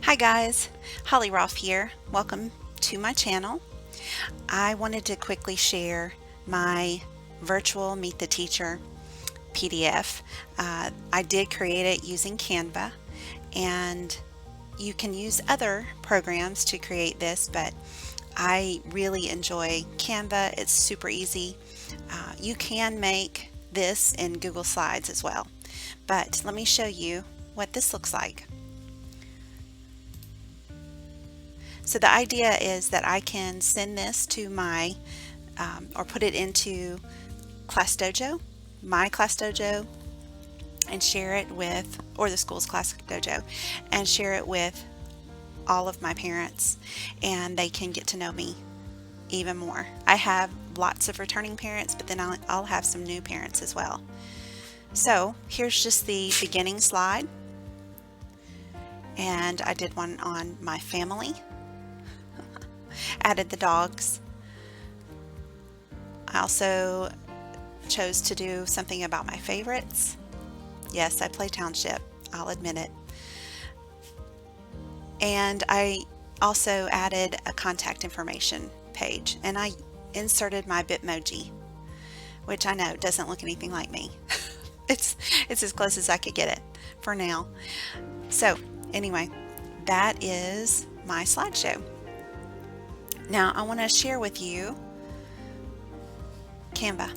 Hi guys, Holly Rolfe here. Welcome to my channel. I wanted to quickly share my virtual Meet the Teacher PDF. I did create it using Canva, and you can use other programs to create this, but I really enjoy Canva. It's super easy. You can make this in Google Slides as well, but let me show you what this looks like. So the idea is that I can send this to my, or put it into Class Dojo, my Class Dojo, and share it with, or the school's Class Dojo, and share it with all of my parents, and they can get to know me even more. I have lots of returning parents, but then I'll have some new parents as well. So here's just the beginning slide, and I did one on my family. Added the dogs. I also chose to do something about my favorites. Yes, I play Township, I'll admit it. And I also added a contact information page, and I inserted my Bitmoji, which I know doesn't look anything like me. It's as close as I could get it for now. So anyway, that is my slideshow. Now I want to share with you Canva.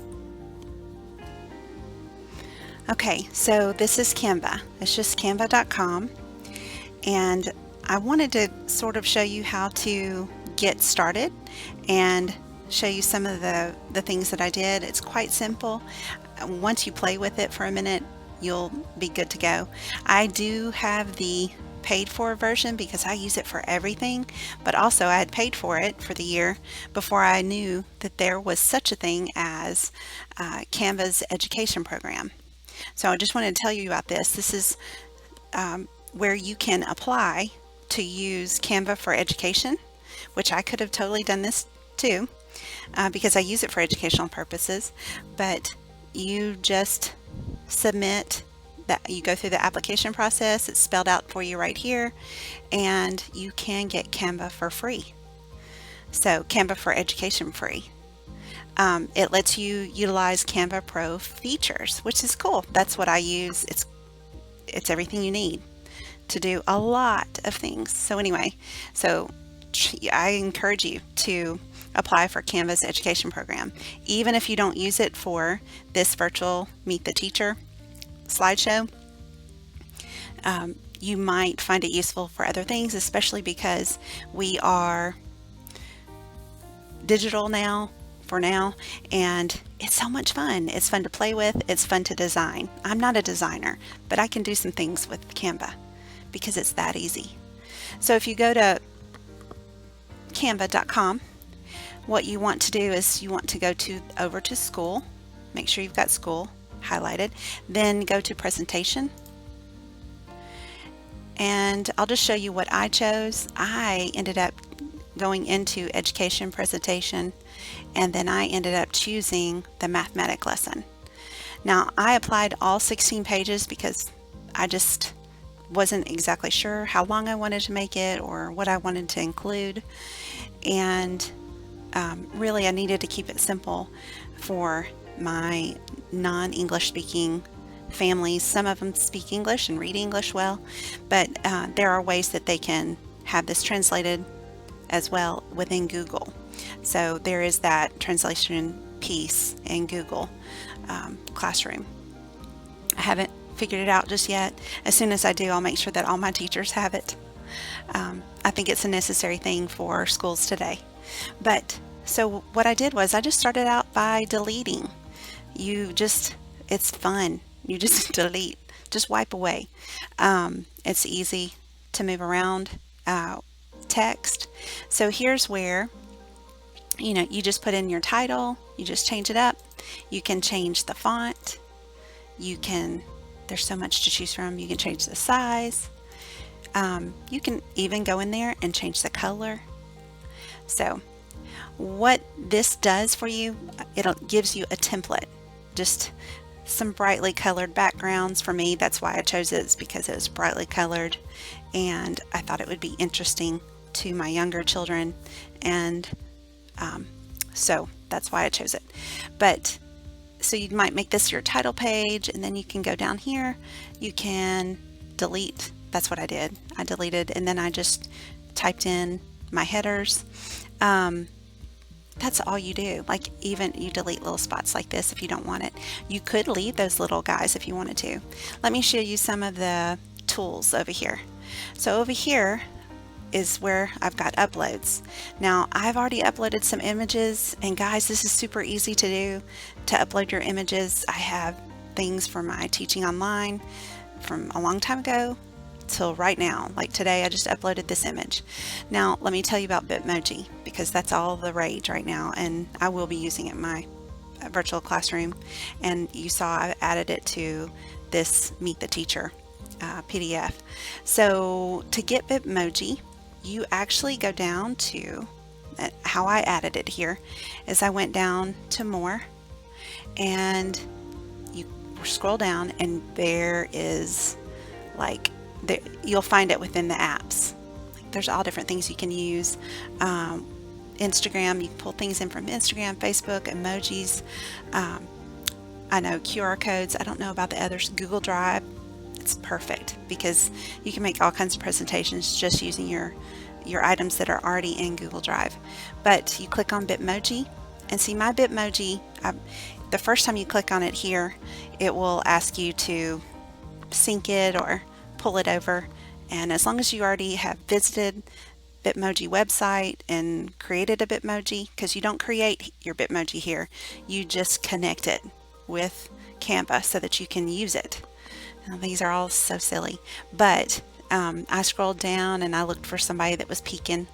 Okay, so this is Canva. It's just canva.com, and I wanted to sort of show you how to get started and show you some of the things that I did. It's quite simple. Once you play with it for a minute, you'll be good to go. I do have the paid for version because I use it for everything, but also I had paid for it for the year before I knew that there was such a thing as Canva's education program. So I just wanted to tell you about this. This is where you can apply to use Canva for education, which I could have totally done this too because I use it for educational purposes, but you just submit that. You go through the application process. It's spelled out for you right here, and you can get Canva for free. So Canva for education free. It lets you utilize Canva Pro features, which is cool. That's what I use. It's everything you need to do a lot of things. So anyway, so I encourage you to apply for Canva's education program. Even if you don't use it for this virtual Meet the Teacher slideshow, you might find it useful for other things, especially because we are digital now for now, and it's so much fun. It's fun to play with. It's fun to design. I'm not a designer, but I can do some things with Canva because it's that easy. So if you go to canva.com, what you want to do is you want to go over to school. Make sure you've got school highlighted, then go to presentation, and I'll just show you what I chose. I ended up going into education presentation, and then I ended up choosing the mathematics lesson. Now I applied all 16 pages because I just wasn't exactly sure how long I wanted to make it or what I wanted to include, and really I needed to keep it simple for my non-English speaking families. Some of them speak English and read English well, but there are ways that they can have this translated as well within Google. So there is that translation piece in Google Classroom. I haven't figured it out just yet. As soon as I do, I'll make sure that all my teachers have it. I think it's a necessary thing for schools today. But so what I did was I just started out by deleting. It's fun. You just delete, just wipe away. It's easy to move around text. So here's where, you just put in your title, you just change it up. You can change the font. There's so much to choose from. You can change the size. You can even go in there and change the color. So what this does for you, it gives you a template. Just some brightly colored backgrounds. For me, that's why I chose it, is because it was brightly colored, and I thought it would be interesting to my younger children, and so that's why I chose it. But so you might make this your title page, and then you can go down here, you can delete. That's what I did. I deleted, and then I just typed in my headers. That's all you do. Like, even you delete little spots like this if you don't want it. You could leave those little guys if you wanted to. Let me show you some of the tools over here. So over here is where I've got uploads. Now, I've already uploaded some images, and guys, this is super easy to do, to upload your images. I have things for my teaching online from a long time ago till right now. Like today, I just uploaded this image. Now, let me tell you about Bitmoji, because that's all the rage right now, and I will be using it in my virtual classroom. And you saw I added it to this Meet the Teacher PDF. So to get Bitmoji, you actually go down to, how I added it here is I went down to more, and you scroll down, and there is like, there, you'll find it within the apps. Like, there's all different things you can use. Instagram, you can pull things in from Instagram, Facebook, emojis. I know QR codes. I don't know about the others. Google Drive. It's perfect because you can make all kinds of presentations just using your items that are already in Google Drive. But you click on Bitmoji, and see my Bitmoji, the first time you click on it here, it will ask you to sync it or pull it over, and as long as you already have visited Bitmoji website and created a Bitmoji, because you don't create your Bitmoji here, you just connect it with Canva so that you can use it. Now, these are all so silly, but I scrolled down and I looked for somebody that was peeking,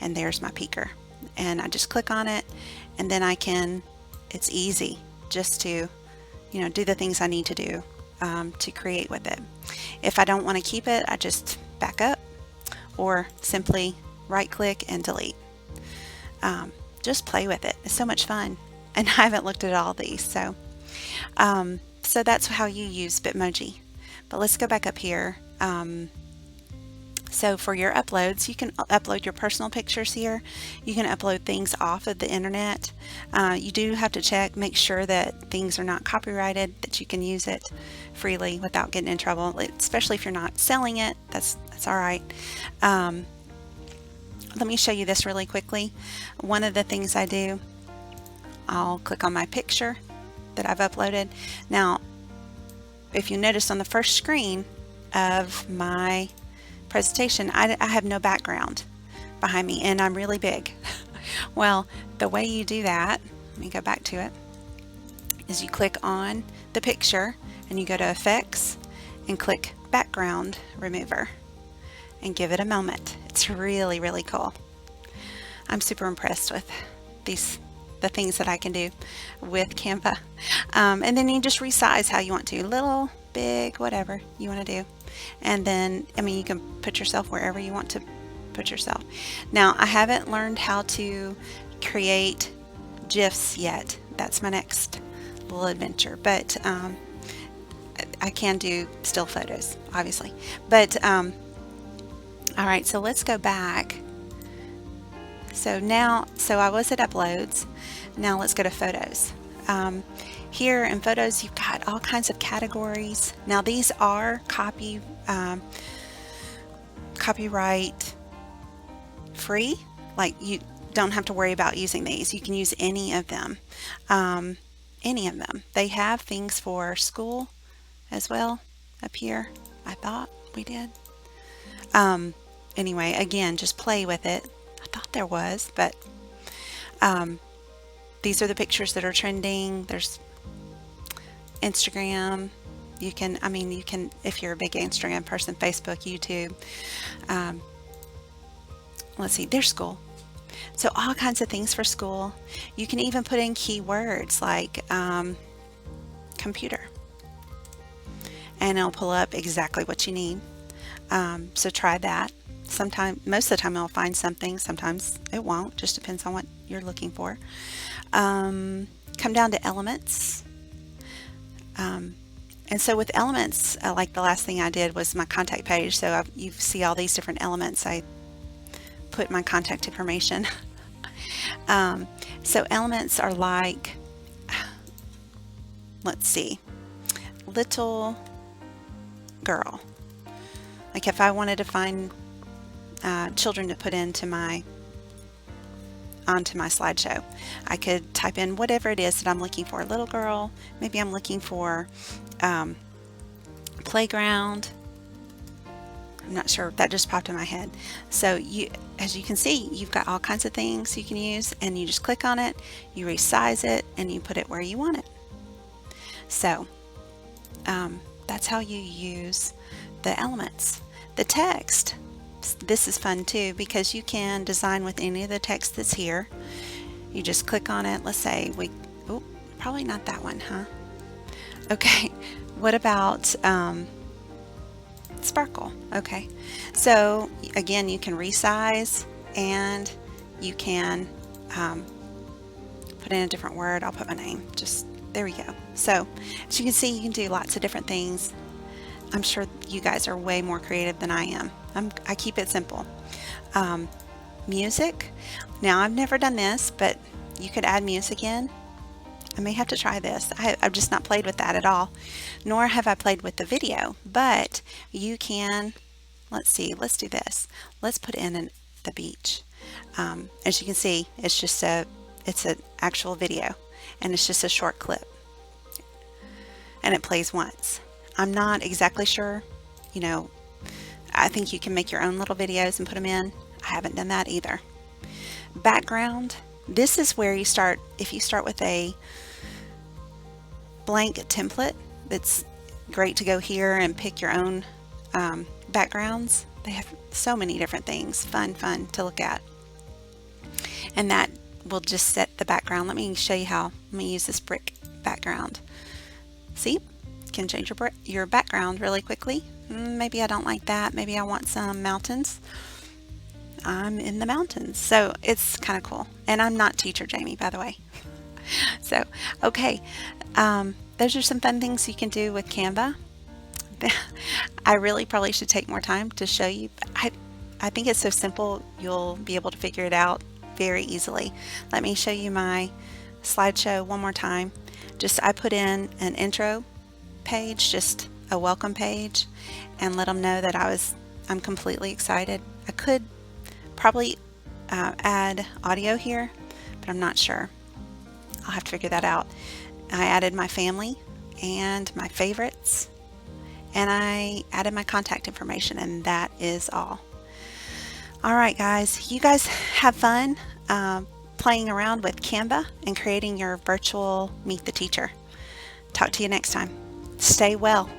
and there's my peeker, and I just click on it, and then I can, it's easy just to, you know, do the things I need to do to create with it. If I don't want to keep it, I just back up or simply right click and delete. Just play with it. It's so much fun, and I haven't looked at all these, so so that's how you use Bitmoji. But let's go back up here. So for your uploads, you can upload your personal pictures here. You can upload things off of the internet. You do have to check, make sure that things are not copyrighted, that you can use it freely without getting in trouble, especially if you're not selling it. That's all right. Let me show you this really quickly. One of the things I do, I'll click on my picture that I've uploaded. Now, if you notice on the first screen of my presentation, I have no background behind me, and I'm really big. Well, the way you do that, let me go back to it, is you click on the picture and you go to Effects and click Background Remover and give it a moment. It's really, really cool. I'm super impressed with the things that I can do with Canva. And then you just resize how you want to, little, big, whatever you want to do. And then, I mean, you can put yourself wherever you want to put yourself. Now, I haven't learned how to create GIFs yet. That's my next little adventure, but I can do still photos, obviously. But all right, so let's go back. So now, I was at uploads. Now let's go to photos. Here in photos, you've got all kinds of categories. Now these are copyright free. Like, you don't have to worry about using these. You can use any of them. Any of them. They have things for school as well up here. I thought we did. Anyway, again, just play with it. I thought there was, but these are the pictures that are trending. There's Instagram. You can, I mean, you can, if you're a big Instagram person, Facebook, YouTube. Let's see, there's school. So all kinds of things for school. You can even put in keywords like computer, and it'll pull up exactly what you need. So try that. Most of the time it'll find something, sometimes it won't, just depends on what you're looking for. Come down to elements. And so with elements, like the last thing I did was my contact page. So you see all these different elements. I put my contact information. So elements are like, let's see, little girl. Like if I wanted to find children to put onto my slideshow, I could type in whatever it is that I'm looking for. Little girl, maybe I'm looking for playground. I'm not sure, that just popped in my head. So as you can see, you've got all kinds of things you can use, and you just click on it, you resize it, and you put it where you want it. So that's how you use the elements. The text, this is fun too, because you can design with any of the text that's here. You just click on it. Let's say probably not that one, huh? Okay, what about sparkle? Okay, so again, you can resize, and you can put in a different word. I'll put my name, just there we go. So as you can see, you can do lots of different things. I'm sure you guys are way more creative than I am. I keep it simple. Music, now I've never done this, but you could add music in. I may have to try this. I've just not played with that at all, nor have I played with the video, but you can, let's see, let's do this. Let's put in the beach. As you can see, it's an actual video, and it's just a short clip, and it plays once. I'm not exactly sure, I think you can make your own little videos and put them in. I haven't done that either. Background, this is where you start. If you start with a blank template, it's great to go here and pick your own backgrounds. They have so many different things, fun to look at. And that will just set the background. Let me show you how. Let me use this brick background. See? Can change your background really quickly. Maybe I don't like that. Maybe I want some mountains. I'm in the mountains, so it's kind of cool. And I'm not Teacher Jamie, by the way. So, okay, those are some fun things you can do with Canva. I really probably should take more time to show you. I think it's so simple, you'll be able to figure it out very easily. Let me show you my slideshow one more time. I put in an intro page, just a welcome page, and let them know that I'm completely excited. I could probably add audio here, but I'm not sure. I'll have to figure that out. I added my family and my favorites, and I added my contact information, and that is all. All right, guys, you guys have fun playing around with Canva and creating your virtual Meet the Teacher. Talk to you next time. Stay well.